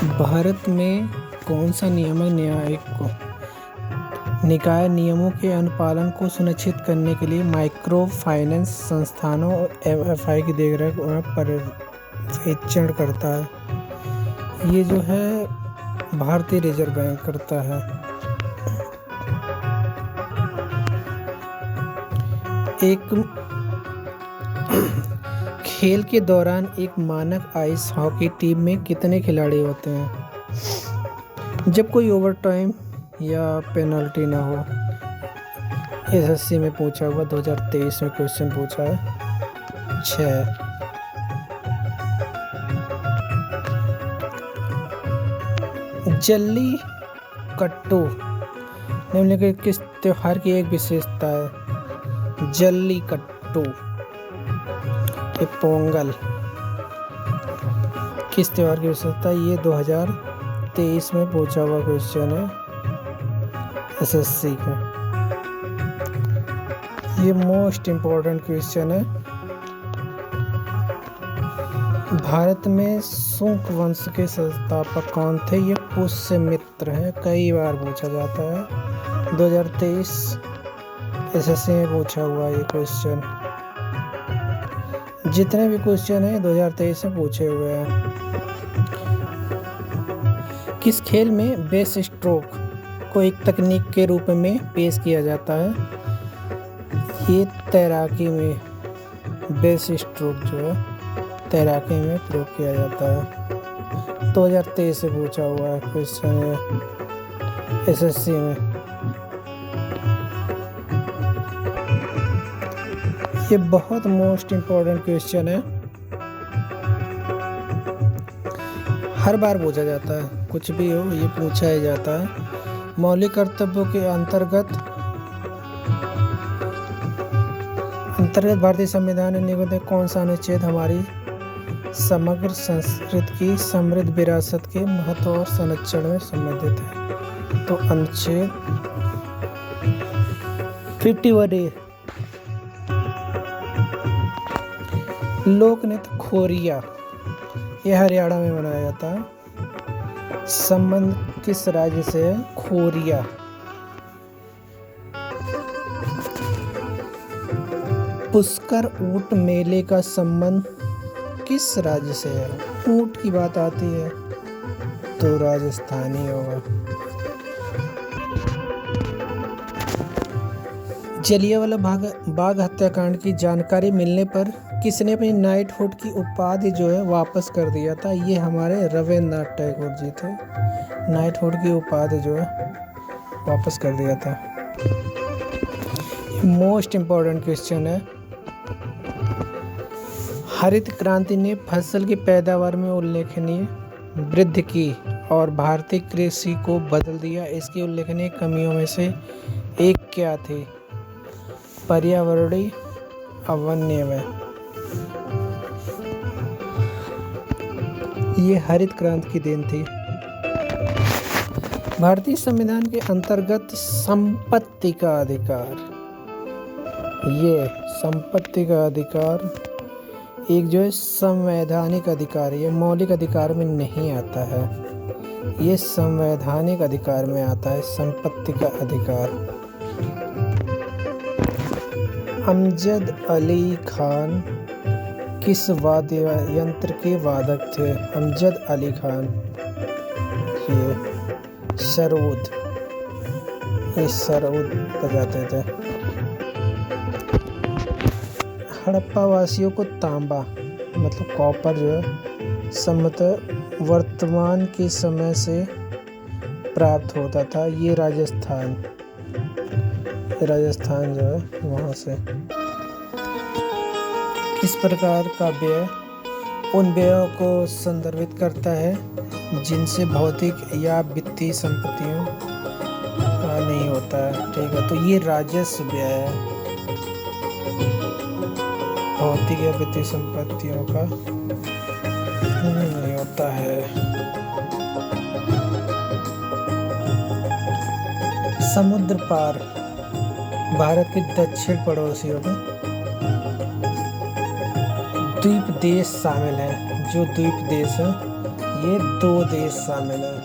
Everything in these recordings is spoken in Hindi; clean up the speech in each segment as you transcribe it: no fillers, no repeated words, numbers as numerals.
भारत में कौन सा नियामक निकाय नियमों के अनुपालन को सुनिश्चित करने के लिए माइक्रो फाइनेंस संस्थानों और एमएफआई की देखरेख और पर्यवेक्षण करता है? ये जो है भारतीय रिजर्व बैंक करता है। एक खेल के दौरान एक मानक आइस हॉकी टीम में कितने खिलाड़ी होते हैं जब कोई ओवरटाइम या पेनल्टी ना हो? एसएससी में पूछा हुआ 2023 में क्वेश्चन पूछा है 6। जल्लीकट्टू निम्नलिखित किस त्योहार की एक विशेषता है? जल्लीकट्टू ये पोंगल किस त्योहार की विशेषता है? ये 2023 में पूछा हुआ क्वेश्चन है एसएससी का। ये मोस्ट इम्पोर्टेंट क्वेश्चन है। भारत में शुंग वंश के संस्थापक कौन थे? ये पुष्यमित्र हैं, कई बार पूछा जाता है। 2023 एसएससी में पूछा हुआ ये क्वेश्चन। जितने भी क्वेश्चन हैं 2023 में पूछे हुए हैं। किस खेल में बेस स्ट्रोक को एक तकनीक के रूप में पेश किया जाता है? ये तैराकी में बेस स्ट्रोक जो है तैराकी में प्रयोग किया जाता है। 2023 से पूछा हुआ है क्वेश्चन है एसएससी में। ये बहुत मोस्ट इम्पोर्टेंट क्वेश्चन है, हर बार पूछा जाता है, कुछ भी हो ये पूछा ही जाता है। मौलिक कर्तव्यों के अंतर्गत भारतीय संविधान में निबंधित कौन सा अनुच्छेद हमारी समग्र संस्कृति की समृद्ध विरासत के महत्व और संरक्षण में संबंधित है? तो अनुच्छेद 51A। लोक नृत्य खोरिया यह हरियाणा में मनाया जाता है। संबंध किस राज्य से है? खोरिया। पुष्कर ऊंट मेले का संबंध किस राज्य से है? ऊंट की बात आती है तो राजस्थानी होगा। जलियांवाला बाग हत्याकांड की जानकारी मिलने पर किसने अपनी नाइटहुड की उपाधि जो है वापस कर दिया था? ये हमारे रविन्द्रनाथ टैगोर जी थे। नाइटहुड की उपाधि जो है वापस कर दिया था। मोस्ट इम्पोर्टेंट क्वेश्चन है। हरित क्रांति ने फसल की पैदावार में उल्लेखनीय वृद्धि की और भारतीय कृषि को बदल दिया। इसकी उल्लेखनीय कमियों में से एक क्या थी? पर्यावरणीय अवनम्य। ये हरित क्रांति की देन थी। भारतीय संविधान के अंतर्गत संपत्ति का अधिकार, ये संपत्ति का अधिकार एक जो है संवैधानिक अधिकार, ये मौलिक अधिकार में नहीं आता है, ये संवैधानिक अधिकार में आता है संपत्ति का अधिकार। अमजद अली खान किस वाद्य यंत्र के वादक थे? अमजद अली खान ये सरोद, ये सरोद बजाते थे। हड़प्पा वासियों को तांबा मतलब कॉपर जो है संभवतः वर्तमान के समय से प्राप्त होता था। ये राजस्थान जो है वहाँ से। इस प्रकार का व्यय उन व्ययों को संदर्भित करता है जिनसे भौतिक या वित्तीय संपत्तियों का नहीं होता है। ठीक है, तो ये राजस्व व्यय है, भौतिक या वित्तीय संपत्तियों का नहीं होता है। समुद्र पार भारत के दक्षिण पड़ोसियों में द्वीप देश शामिल हैं। जो द्वीप देश हैं ये 2 देश शामिल हैं।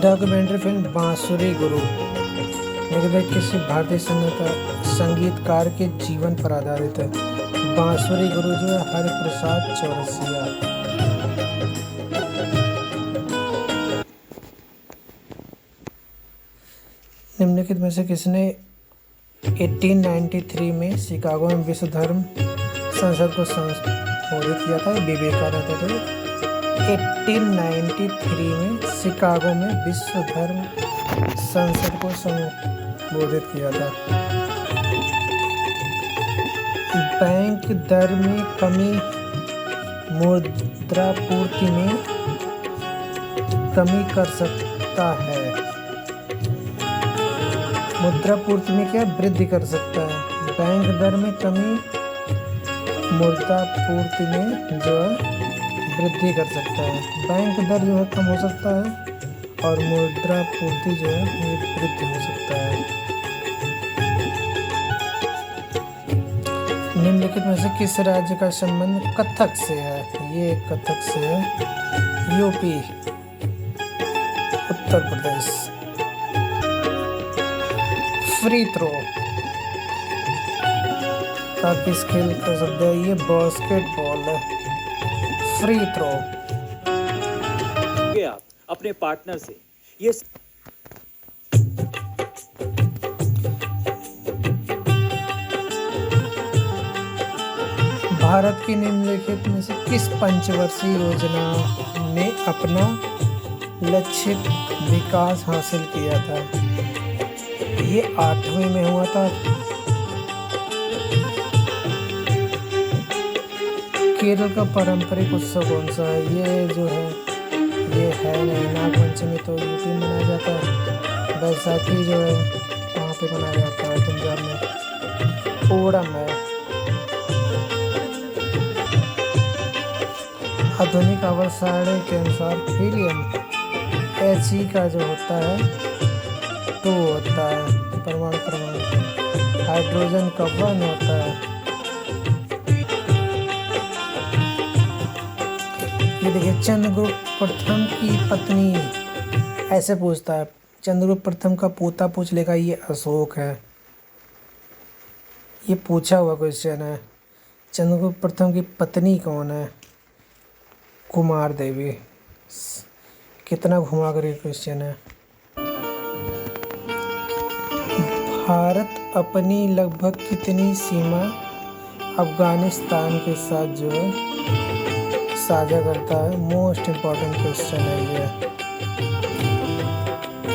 डॉक्यूमेंट्री फिल्म बांसुरी गुरु निर्देशित किसी भारतीय संगीतकार के जीवन पर आधारित है। बांसुरी गुरु जो है हरिप्रसाद चौरसिया। निम्नलिखित में से किसने 1893 में शिकागो में विश्व धर्म संसद को संबोधित किया था? विवेकानंद थे। 1893 में शिकागो में विश्व धर्म संसद को संबोधित किया था। बैंक दर में कमी मुद्रापूर्ति में कमी कर सकता है। मुद्रापूर्ति में क्या वृद्धि कर सकता है? बैंक दर में कमी मुद्रापूर्ति में जो है वृद्धि कर सकता है। बैंक दर जो है कम हो सकता है और मुद्रापूर्ति जो है ये वृद्धि हो सकता है। निम्नलिखित में से किस राज्य का संबंध कथक से है? ये कथक से है। UP, Uttar Pradesh. Free throw का किस खेल का शब्द है? ये बास्केटबॉल है। Free throw. आप अपने पार्टनर से ये भारत की निम्नलिखित में से किस पंचवर्षीय योजना ने अपना लक्षित विकास हासिल किया था? ये 8वीं में हुआ था। केरल का पारंपरिक उत्सव कौन सा है? ये जो है ये है नहीं। नागपंचमी तो यूपी में मनाया जाता है। बैसाखी जो है वहाँ पे मनाया जाता है पंजाब में। ओणम है। आधुनिक आवर्त सारणी के अनुसार हीलियम He का जो होता है 2 होता है परमाणु। हाइड्रोजन का 1 होता है। ये देखिए, चंद्रगुप्त प्रथम की पत्नी ऐसे पूछता है। चंद्रगुप्त प्रथम का पोता पूछ लेगा, ये अशोक है। ये पूछा हुआ क्वेश्चन है। चंद्रगुप्त प्रथम की पत्नी कौन है? कुमार देवी। कितना घुमा कर ये क्वेश्चन है। भारत अपनी लगभग कितनी सीमा अफगानिस्तान के साथ जो है साझा करता है? मोस्ट इम्पॉर्टेंट क्वेश्चन है ये।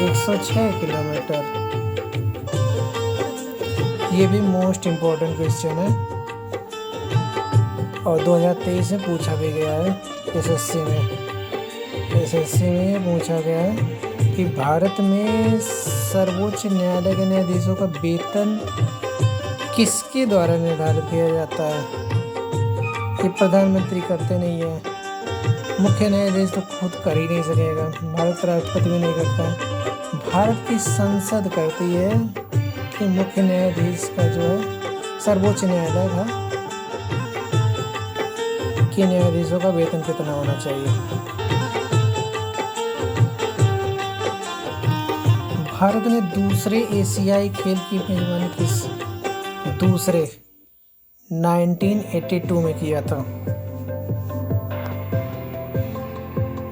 106 किलोमीटर। ये भी मोस्ट इम्पॉर्टेंट क्वेश्चन है और 2023 में पूछा भी गया है एसएससी में। एसएससी में पूछा गया है कि भारत में सर्वोच्च न्यायालय के न्यायाधीशों का वेतन किसके द्वारा निर्धारित किया जाता है? ये प्रधानमंत्री करते नहीं है। मुख्य न्यायाधीश तो खुद कर ही नहीं सकेगा। भारत राष्ट्रपति भी नहीं करता है। भारत की संसद करती है कि मुख्य न्यायाधीश का जो है सर्वोच्च न्यायालय का कि न्यायाधीशों का वेतन कितना होना चाहिए। भारत ने दूसरे एशियाई खेल की मेजबानी किस 1982 में किया था?